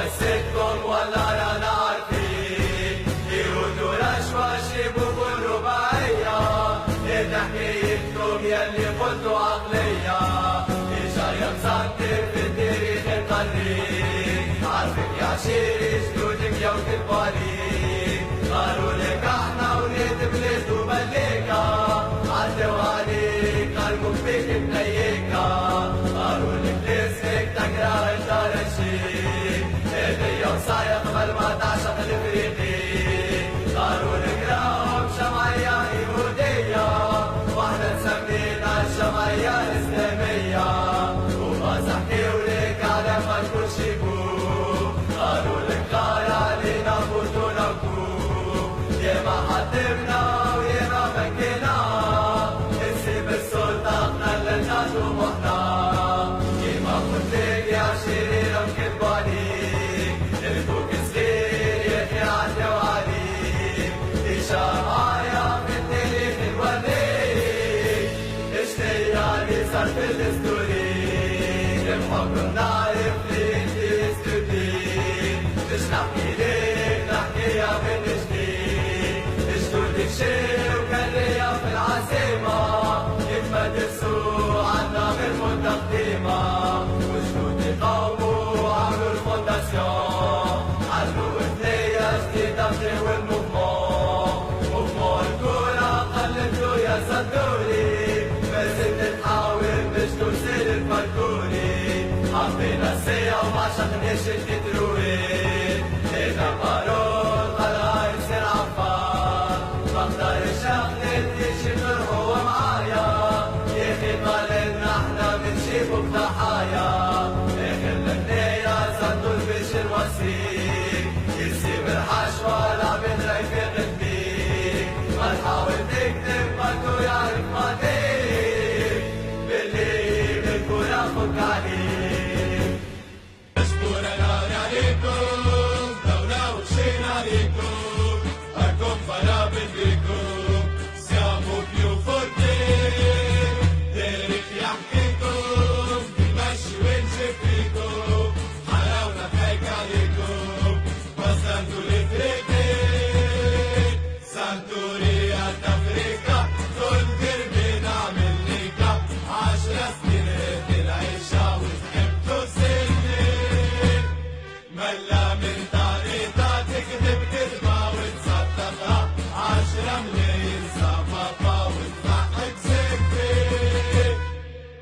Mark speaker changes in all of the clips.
Speaker 1: وسطكم ولا رانا عارفين يهود ورشوة شيبوا كل رباعية إذا حكايتكم يلي قلتوا عقلية جاية مسكر في التاريخ القريب عارفك يا عشيري جدودك يا وكتبوا عليك قالوا لك احنا ولاد بلاد ومليكة عدوا عليك قلبك فيك بنيكة قالوا لك لسك تقرا الدار الشيك هدية وصايا قبل ما تعشق الفريقي قالوا لك راهم جمعية يهودية واحنا نسمينا الجمعية الإسلامية وما حكيوا لك على ما تكون شيبو قالوا لك غار علينا فوتونا وكوب يا ما حدمنا ويا ما بكينا نسيب السلطة خللنا طموحنا يا ما قلت لك يا شريرة مكتبوا عليك الفوق صغير يا اخي عدوا عليك إشا معايا في التاريخ نوريك اشتيا اللي صار في الستوري الحكم نعرف ليه انت استودي مش نحكي ليك نحكيها من جديد جدودك شيء وكرية في العاصمة يتمدرسوا عنا غير متقدمة وجدودي قوموا عملوا الفونداسيون علموا ثنية جديدة بتهوي الموفمون الكورة قلدتوا يا صدوري ما زلت نحاول باش توصل الفركوري حبينا السيا وما شفناش التتروين إذا بارول قرار يصير عفان بختار الشغل تيجي هو معايا يا أخي طالبنا احنا بنجيبو بضحايا آخر البنية صدوا البش الوسيك يسيب الحشوة العبد رايفين قلبيك ما تحاول تكتب برضو يعرف ماضيك باللي بالكورة فك عليك
Speaker 2: مشكورة نار عليكم دولة وشين عليكم أكم فرابط بيكم siamo più forti تاريخ يحكيكم بيمشي ويمشي فيكم حلاونا ضحك عليكم وصلتوا لفريقي سانتوريا أفريقيا كل دربي نعمل ليكا 10 سنين هيك العيشة وتحبتوا سنين ملا من طريقة تكذب كذبة وتصدقها 10 ملايين صفقة وتضحك سكتي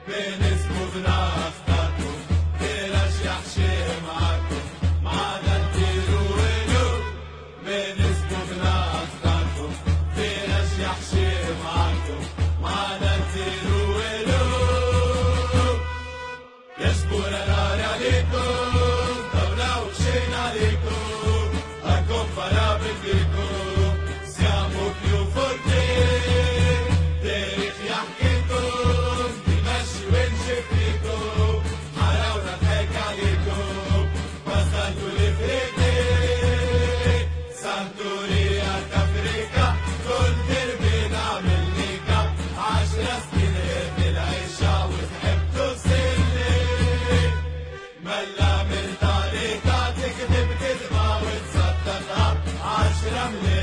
Speaker 2: بين اسمه اختاركم ترشح شي معاكم معنا نديروا ولو بين اسمه اختاركم ترشح شي معاكم معنا نديروا ولو يشكر نار عليكم دولة وشين عليكم أكم فرابط بيكم siamo più forti تاريخ يحكيكم بيمشي ويمشي فيكم حلاونا ضحك عليكم وصلتوا لفريقي سانتوريا أفريقيا كل دربي نعمل ليكا 10 سنين هيك العيشة وتحبتوا سنين ملا من طريقة تكذب كذبة وتصدقها 10 ملايين